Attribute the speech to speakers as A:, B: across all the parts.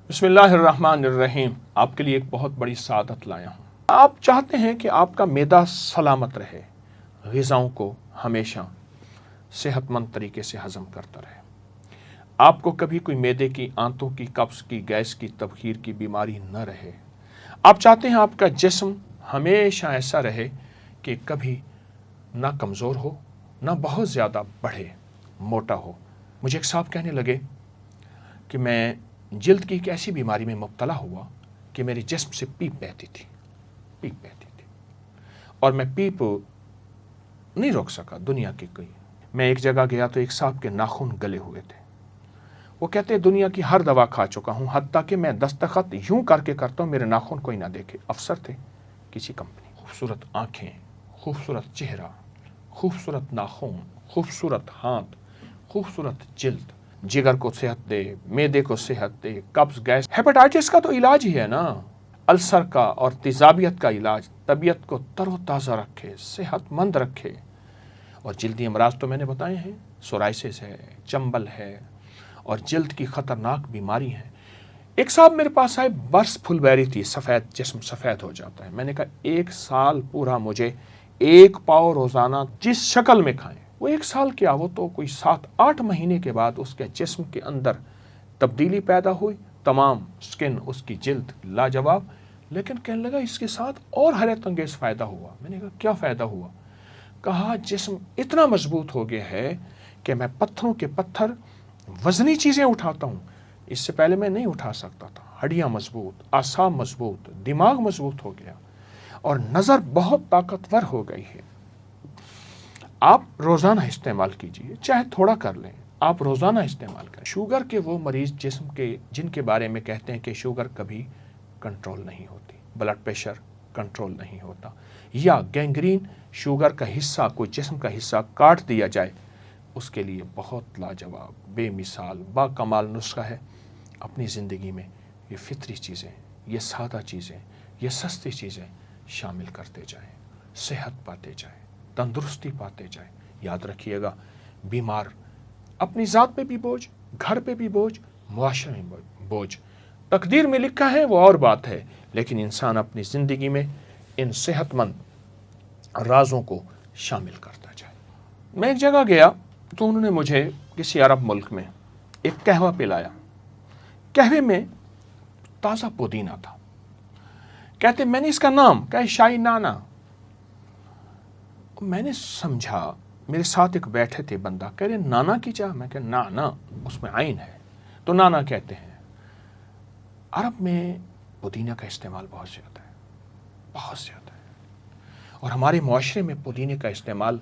A: بسم اللہ الرحمن الرحیم۔ آپ کے لیے ایک بہت بڑی سعادت لایا ہوں۔ آپ چاہتے ہیں کہ آپ کا معدہ سلامت رہے، غذاؤں کو ہمیشہ صحت مند طریقے سے ہضم کرتا رہے، آپ کو کبھی کوئی معدے کی، آنتوں کی، قبض کی، گیس کی، تبخیر کی بیماری نہ رہے۔ آپ چاہتے ہیں آپ کا جسم ہمیشہ ایسا رہے کہ کبھی نہ کمزور ہو، نہ بہت زیادہ بڑھے، موٹا ہو۔ مجھے ایک صاحب کہنے لگے کہ میں جلد کی ایک ایسی بیماری میں مبتلا ہوا کہ میرے جسم سے پیپ بہتی تھی اور میں پیپ نہیں روک سکا دنیا کی کوئی۔ میں ایک جگہ گیا تو ایک صاحب کے ناخن گلے ہوئے تھے۔ وہ کہتے دنیا کی ہر دوا کھا چکا ہوں، حتیٰ کہ میں دستخط یوں کر کے کرتا ہوں میرے ناخن کوئی نہ دیکھے۔ افسر تھے کسی کمپنی، خوبصورت آنکھیں، خوبصورت چہرہ، خوبصورت ناخن، خوبصورت ہاتھ، خوبصورت جلد۔ جگر کو صحت دے، معدے کو صحت دے، قبض، گیس، ہیپاٹائٹس کا تو علاج ہی ہے نا، السر کا اور تیزابیت کا علاج، طبیعت کو تر و تازہ رکھے، صحت مند رکھے۔ اور جلدی امراض تو میں نے بتائے ہیں، سورائسس ہے، چنبل ہے اور جلد کی خطرناک بیماری ہے۔ ایک صاحب میرے پاس آئے، برس پھل بیری تھی، سفید جسم سفید ہو جاتا ہے۔ میں نے کہا 1 سال پورا مجھے 1 پاؤ روزانہ جس شکل میں کھائیں۔ وہ 1 سال کیا، وہ تو کوئی 7-8 مہینے کے بعد اس کے جسم کے اندر تبدیلی پیدا ہوئی، تمام سکن، اس کی جلد لاجواب۔ لیکن کہنے لگا اس کے ساتھ اور حیرت انگیز فائدہ ہوا۔ میں نے کہا کیا فائدہ ہوا؟ کہا جسم اتنا مضبوط ہو گیا ہے کہ میں پتھروں کے پتھر، وزنی چیزیں اٹھاتا ہوں، اس سے پہلے میں نہیں اٹھا سکتا تھا۔ ہڈیاں مضبوط، اعصاب مضبوط، دماغ مضبوط ہو گیا اور نظر بہت طاقتور ہو گئی ہے۔ آپ روزانہ استعمال کیجئے، چاہے تھوڑا کر لیں، آپ روزانہ استعمال کریں۔ شوگر کے وہ مریض جسم کے جن کے بارے میں کہتے ہیں کہ شوگر کبھی کنٹرول نہیں ہوتی، بلڈ پریشر کنٹرول نہیں ہوتا، یا گینگرین، شوگر کا حصہ، کوئی جسم کا حصہ کاٹ دیا جائے، اس کے لیے بہت لاجواب، بے مثال، با کمال نسخہ ہے۔ اپنی زندگی میں یہ فطری چیزیں، یہ سادہ چیزیں، یہ سستی چیزیں شامل کرتے جائیں، صحت پاتے جائیں، تندرستی پاتے جائیں۔ یاد رکھیے گا، بیمار اپنی ذات پہ بھی بوجھ، گھر پہ بھی بوجھ، معاشرے میں بوجھ۔ تقدیر میں لکھا ہے وہ اور بات ہے، لیکن انسان اپنی زندگی میں ان صحت مند رازوں کو شامل کرتا جائے۔ میں ایک جگہ گیا تو انہوں نے مجھے کسی عرب ملک میں ایک قہوہ پلایا۔ قہوے میں تازہ پودینہ تھا۔ کہتے میں نے اس کا نام کہا شاہی نانا۔ میں نے سمجھا، میرے ساتھ ایک بیٹھے تھے بندہ، کہہ رہے نانا کی چاہ؟ میں کہا نانا، اس میں عین ہے تو نانا کہتے ہیں۔ عرب میں پودینہ کا استعمال بہت زیادہ ہے، بہت زیادہ ہے، اور ہمارے معاشرے میں پودینے کا استعمال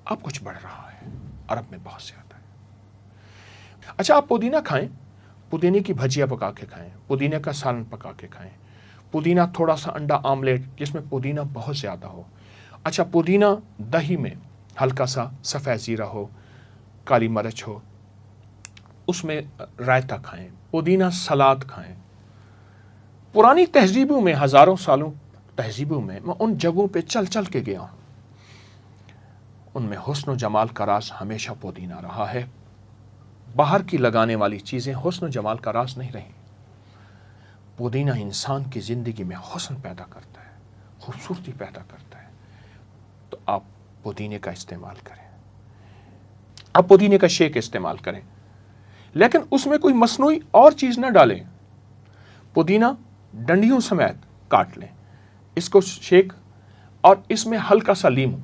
A: اب کچھ بڑھ رہا ہے، عرب میں بہت زیادہ ہے۔ اچھا، آپ پودینہ کھائیں، پودینے کی بھجیا پکا کے کھائیں، پودینے کا سالن پکا کے کھائیں، پودینہ تھوڑا سا انڈا آملیٹ جس میں پودینہ بہت زیادہ ہو۔ اچھا، پودینہ دہی میں ہلکا سا سفید زیرہ ہو، کالی مرچ ہو، اس میں رائتہ کھائیں، پودینہ سلاد کھائیں۔ پرانی تہذیبوں میں، ہزاروں سالوں تہذیبوں میں ان جگہوں پہ چل چل کے گیا ہوں، ان میں حسن و جمال کا راز ہمیشہ پودینہ رہا ہے۔ باہر کی لگانے والی چیزیں حسن و جمال کا راز نہیں رہیں۔ پودینہ انسان کی زندگی میں حسن پیدا کرتا ہے، خوبصورتی پیدا کرتا ہے۔ تو آپ پودینے کا استعمال کریں، آپ پودینے کا شیک استعمال کریں، لیکن اس میں کوئی مصنوعی اور چیز نہ ڈالیں۔ پودینہ ڈنڈیوں سمیت کاٹ لیں، اس کو شیک، اور اس میں ہلکا سا لیمو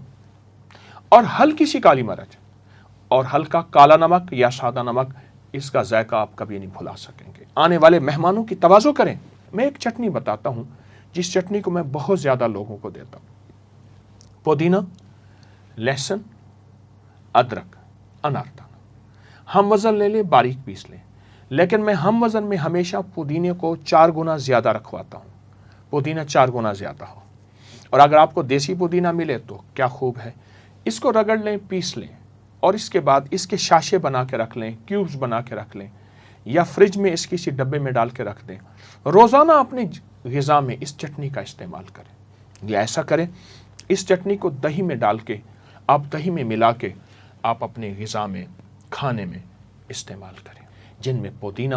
A: اور ہلکی سی کالی مرچ اور ہلکا کالا نمک یا سادہ نمک، اس کا ذائقہ آپ کبھی نہیں بھلا سکیں گے۔ آنے والے مہمانوں کی تواضع کریں۔ میں ایک چٹنی بتاتا ہوں جس چٹنی کو میں بہت زیادہ لوگوں کو دیتا ہوں۔ پودینہ، لہسن، ادرک، اناردانہ، ہم وزن لے لیں، باریک پیس لیں، لیکن میں ہم وزن میں ہمیشہ پودینے کو 4 گنا زیادہ رکھواتا ہوں، پودینہ 4 گنا زیادہ ہو۔ اور اگر آپ کو دیسی پودینہ ملے تو کیا خوب ہے، اس کو رگڑ لیں، پیس لیں، اور اس کے بعد اس کے شاشے بنا کے رکھ لیں، کیوبز بنا کے رکھ لیں، یا فریج میں اس کسی ڈبے میں ڈال کے رکھ دیں۔ روزانہ اپنی غذا میں اس چٹنی کا استعمال کریں، یا ایسا کریں اس چٹنی کو دہی میں ڈال کے، آپ دہی میں ملا کے آپ اپنے غذا میں، کھانے میں استعمال کریں، جن میں پودینہ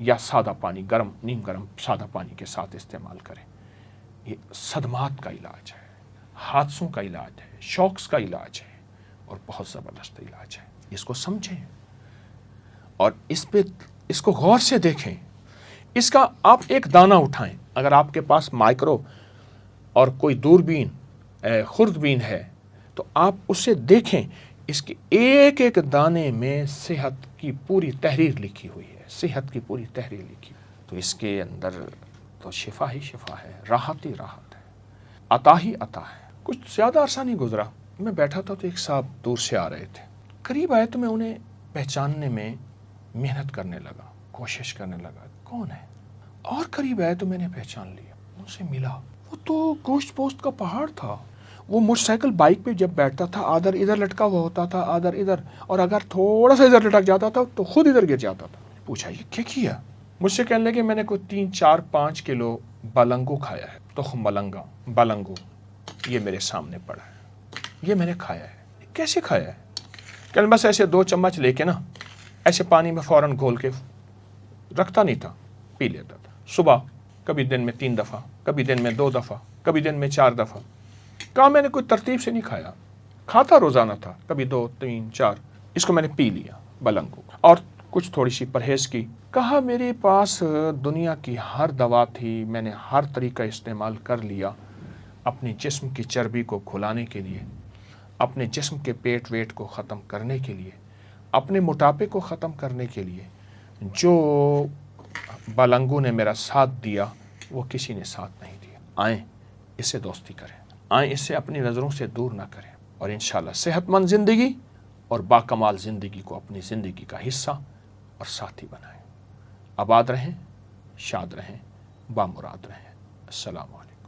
A: یا سادہ پانی گرم نیم گرم سادہ پانی کے ساتھ استعمال کریں. یہ صدمات کا علاج ہے، حادثوں کا علاج ہے، شوکس کا علاج ہے اور بہت زبردست علاج ہے. اس کو سمجھیں اور اس کو غور سے دیکھیں. اس کا آپ ایک دانہ اٹھائیں. اگر آپ کے پاس مائکرو اور کوئی دوربین خوردبین ہے تو آپ اسے دیکھیں. اس کے ایک ایک دانے میں صحت کی پوری تحریر لکھی ہوئی ہے، صحت کی پوری تحریر لکھی. تو اس کے اندر تو شفا ہی شفا ہے، راحت ہی راحت ہے، عطا ہی عطا ہے. کچھ زیادہ عرصہ نہیں گزرا، میں بیٹھا تھا تو ایک صاحب دور سے آ رہے تھے. قریب آئے تو میں انہیں پہچاننے میں محنت کرنے لگا، کوشش کرنے لگا کون ہے. اور قریب آئے تو میں نے پہچان لیا، ان سے ملا. وہ تو گوشت پوست کا پہاڑ تھا. وہ موٹر سائیکل بائک پہ جب بیٹھتا تھا آدھر ادھر لٹکا ہوا ہوتا تھا، آدھر ادھر، اور اگر تھوڑا سا ادھر لٹک جاتا تھا تو خود ادھر گر جاتا تھا. پوچھا یہ کیا کیا؟ مجھ سے کہنے لگے میں نے کوئی 3-4-5 کلو بلنگو کھایا ہے، تخم بلنگو. یہ میرے سامنے پڑا ہے، یہ میں نے کھایا ہے. کیسے کھایا ہے؟ کہ بس ایسے 2 چمچ لے کے نا ایسے پانی میں فوراً گھول کے رکھتا نہیں تھا، پی لیتا تھا. صبح کبھی دن میں 3 دفعہ، کبھی دن میں 2 دفعہ، کبھی دن میں 4 دفعہ. کہا میں نے کوئی ترتیب سے نہیں کھایا، کھاتا روزانہ تھا، کبھی 2 3 4. اس کو میں نے پی لیا بلنگو اور کچھ تھوڑی سی پرہیز کی. کہا میرے پاس دنیا کی ہر دوا تھی، میں نے ہر طریقہ استعمال کر لیا اپنے جسم کی چربی کو کھلانے کے لیے، اپنے جسم کے پیٹ ویٹ کو ختم کرنے کے لیے، اپنے موٹاپے کو ختم کرنے کے لیے. جو بلنگو نے میرا ساتھ دیا وہ کسی نے ساتھ نہیں دیا. آئیں اس سے دوستی کریں، آئیں اس سے اپنی نظروں سے دور نہ کریں اور انشاءاللہ صحت مند زندگی اور باکمال زندگی کو اپنی زندگی کا حصہ اور ساتھی بنائیں. آباد رہیں، شاد رہیں، بامراد رہیں. السلام علیکم.